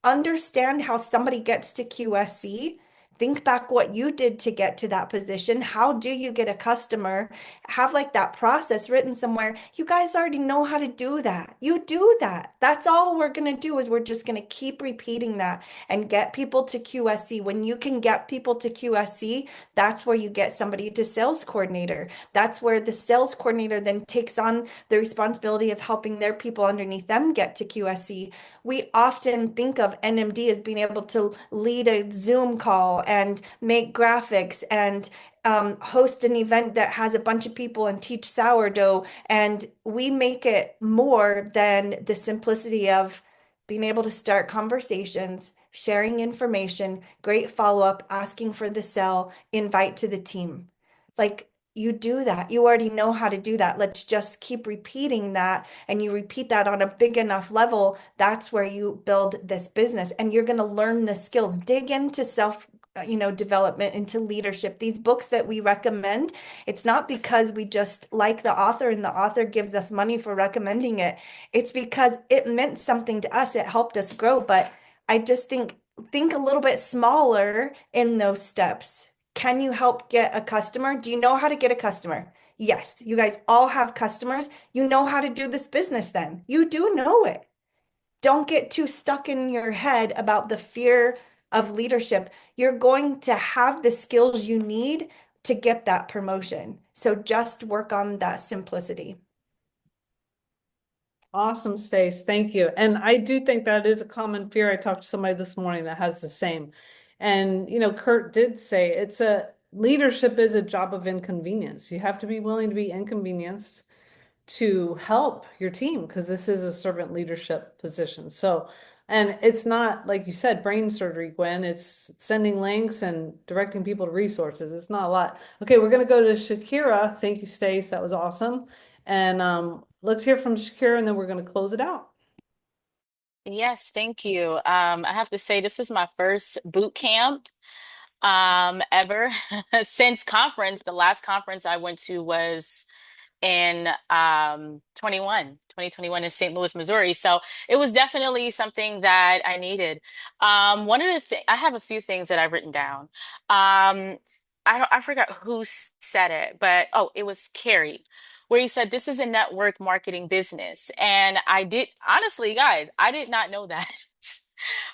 Understand how somebody gets to QSC. Think back what you did to get to that position. How do you get a customer? Have like that process written somewhere. You guys already know how to do that. You do that. That's all we're going to do is we're just going to keep repeating that and get people to QSC. When you can get people to QSC, that's where you get somebody to sales coordinator. That's where the sales coordinator then takes on the responsibility of helping their people underneath them get to QSC. We often think of NMD as being able to lead a Zoom call and make graphics and host an event that has a bunch of people and teach sourdough. And we make it more than the simplicity of being able to start conversations, sharing information, great follow-up, asking for the sell, invite to the team. Like, you do that. You already know how to do that. Let's just keep repeating that. And you repeat that on a big enough level. That's where you build this business. And you're going to learn the skills. Dig into self development, into leadership. These books that we recommend, it's not because we just like the author and the author gives us money for recommending it. It's because it meant something to us. It helped us grow. But I just think a little bit smaller in those steps. Can you help get a customer? Do you know how to get a customer? Yes, you guys all have customers. You know how to do this business then. You do know it. don't get too stuck in your head about the fear of leadership. You're going to have the skills you need to get that promotion. So just work on that simplicity. Awesome, Stace. Thank you. And I do think that is a common fear. I talked to somebody this morning that has the same. And, Kurt did say leadership is a job of inconvenience. You have to be willing to be inconvenienced to help your team because this is a servant leadership position. So, and it's not, like you said, brain surgery, Gwen. It's sending links and directing people to resources. It's not a lot. Okay, we're going to go to Shakira. Thank you, Stace. That was awesome. And let's hear from Shakira, and then we're going to close it out. Yes, thank you. I have to say this was my first boot camp ever since conference. The last conference I went to was in 2021 in St. Louis, Missouri. So it was definitely something that I needed. One of the things I have a few things that I've written down. I forgot who said it, but oh, it was Carrie, where he said this is a network marketing business. And I did honestly, guys, I did not know that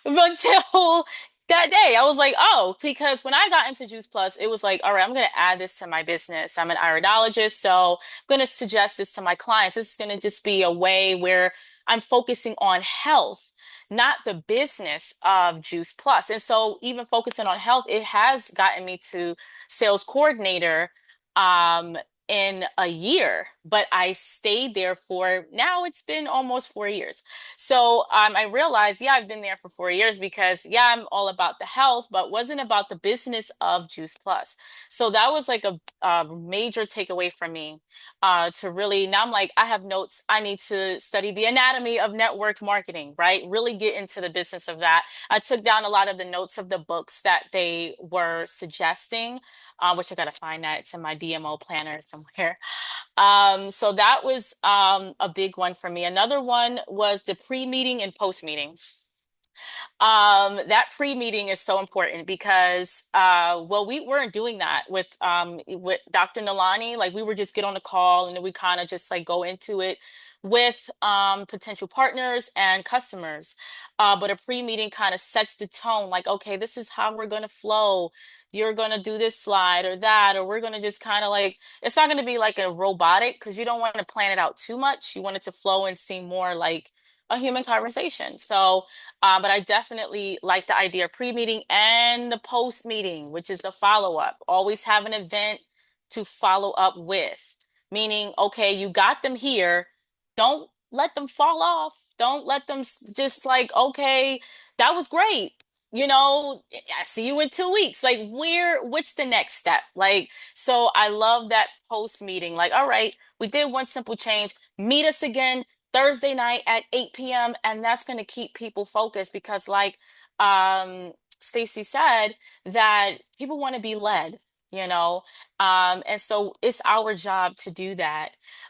until that day. I was like, oh, because when I got into Juice Plus, it was like, all right, I'm going to add this to my business. I'm an iridologist, so I'm going to suggest this to my clients. This is going to just be a way where I'm focusing on health, not the business of Juice Plus. And so even focusing on health, it has gotten me to sales coordinator in a year, but I stayed there for now it's been almost 4 years. So I realized, yeah, I've been there for 4 years because, yeah, I'm all about the health, but wasn't about the business of Juice Plus. So that was like a major takeaway for me to really, now I'm like, I have notes. I need to study the anatomy of network marketing, right? Really get into the business of that. I took down a lot of the notes of the books that they were suggesting, which I got to find that. It's in my DMO planner somewhere. So that was a big one for me. Another one was the pre-meeting and post-meeting. That pre-meeting is so important because well, we weren't doing that with Dr. Nalani. Like we were just get on the call and then we kind of just like go into it with potential partners and customers. But a pre-meeting kind of sets the tone, like, okay, this is how we're gonna flow. You're gonna do this slide or that, or we're gonna just kind of like it's not gonna be like a robotic because you don't want to plan it out too much. You want it to flow and seem more like a human conversation. So but I definitely like the idea of pre-meeting and the post-meeting, which is the follow-up. Always have an event to follow up with, meaning, okay, you got them here. Don't let them fall off. Don't let them just like, okay, that was great. I see you in 2 weeks. Like, what's the next step? Like, so I love that post-meeting. Like, all right, we did one simple change. Meet us again Thursday night at 8 p.m. And that's going to keep people focused because like Stacy said, that people want to be led, you know? And so it's our job to do that.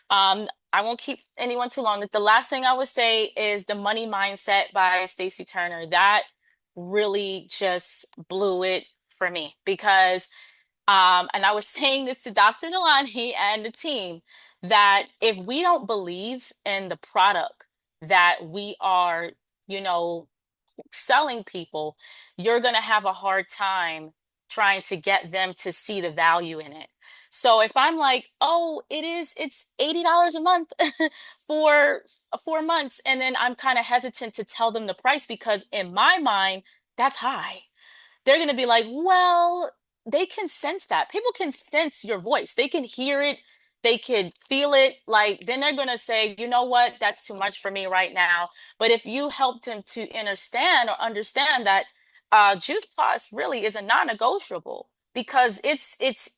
I won't keep anyone too long. The last thing I would say is The Money Mindset by Stacy Turner. That really just blew it for me because and I was saying this to Dr. Nalani and the team that if we don't believe in the product that we are, you know, selling people, you're going to have a hard time trying to get them to see the value in it. So if I'm like, oh, it's $80 a month for 4 months, and then I'm kind of hesitant to tell them the price because in my mind, that's high, they're going to be like, well, they can sense that. People can sense your voice. They can hear it. They can feel it. Like, then they're going to say, you know what? That's too much for me right now. But if you help them to understand that Juice Plus really is a non-negotiable because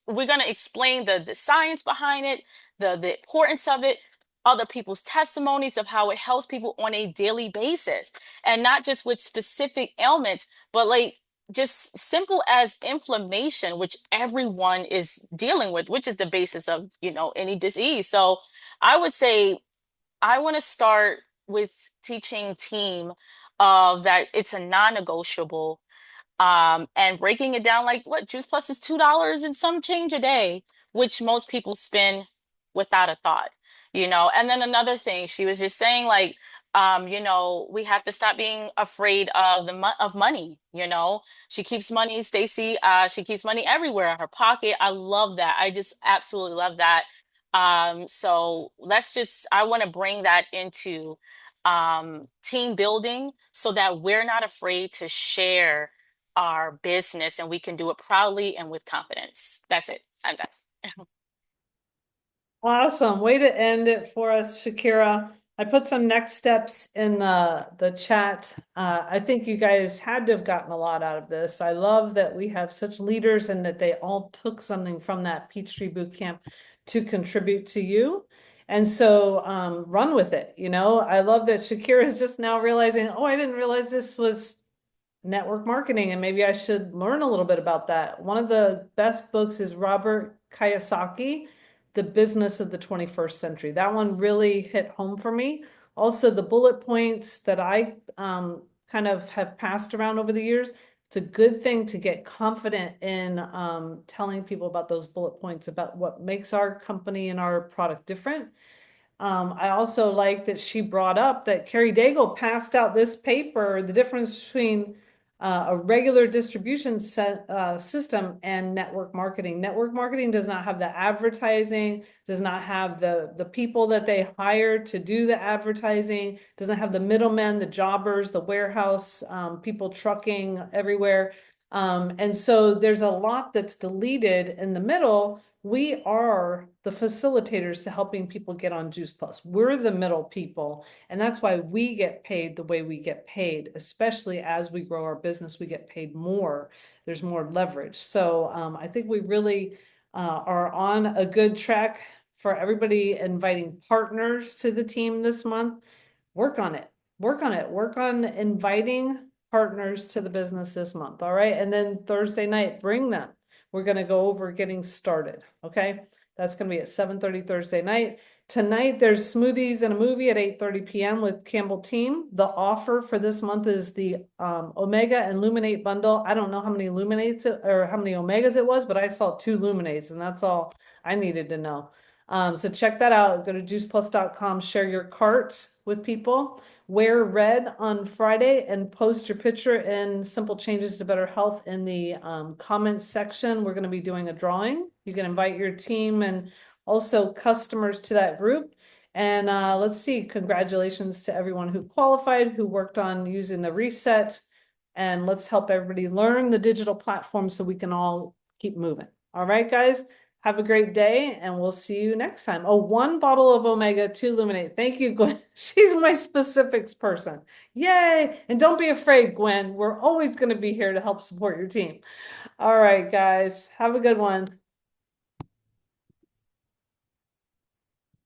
we're going to explain the science behind it, the importance of it, other people's testimonies of how it helps people on a daily basis and not just with specific ailments, but like just simple as inflammation, which everyone is dealing with, which is the basis of, any disease. So I would say I want to start with teaching team of that it's a non-negotiable, and breaking it down like what Juice Plus is $2 and some change a day, which most people spend without a thought. And then another thing, she was just saying like, we have to stop being afraid of of money. She keeps money, Stacy, she keeps money everywhere in her pocket. I love that. I just absolutely love that. So I want to bring that into team building so that we're not afraid to share our business and we can do it proudly and with confidence. That's it. I'm done. Awesome. Way to end it for us, Shakira. I put some next steps in the chat. I think you guys had to have gotten a lot out of this. I love that we have such leaders and that they all took something from that Peachtree Bootcamp to contribute to you. And so run with it. I love that Shakira is just now realizing, oh, I didn't realize this was network marketing, and maybe I should learn a little bit about that. One of the best books is Robert Kiyosaki, The Business of the 21st Century. That one really hit home for me. Also, the bullet points that I kind of have passed around over the years, it's a good thing to get confident in telling people about those bullet points about what makes our company and our product different. I also like that she brought up that Carrie Daigle passed out this paper, the difference between a regular distribution system and network marketing. Network marketing does not have the advertising, does not have the people that they hire to do the advertising, doesn't have the middlemen, the jobbers, the warehouse, people trucking everywhere. And so there's a lot that's deleted in the middle. We are the facilitators to helping people get on Juice Plus. We're the middle people, and that's why we get paid the way we get paid, especially as we grow our business, we get paid more. There's more leverage. So I think we really are on a good track for everybody inviting partners to the team this month. Work on it. Work on it. Work on inviting partners to the business this month. All right. And then Thursday night, bring them. We're going to go over getting started. Okay. That's going to be at 7:30 Thursday night. Tonight, there's smoothies and a movie at 8:30 p.m. with Campbell Team. The offer for this month is the Omega and Luminate bundle. I don't know how many Luminates or how many Omegas it was, but I saw 2 Luminates, and that's all I needed to know. So check that out. Go to juiceplus.com, share your cart with people. Wear red on Friday and post your picture in Simple Changes to Better Health in the comments section. We're going to be doing a drawing. You can invite your team and also customers to that group. And let's see, congratulations to everyone who qualified, who worked on using the reset. And let's help everybody learn the digital platform so we can all keep moving. All right, guys. Have a great day, and we'll see you next time. Oh, 1 bottle of Omega, 2 Luminate. Thank you, Gwen. She's my specifics person. Yay. And don't be afraid, Gwen. We're always going to be here to help support your team. All right, guys. Have a good one.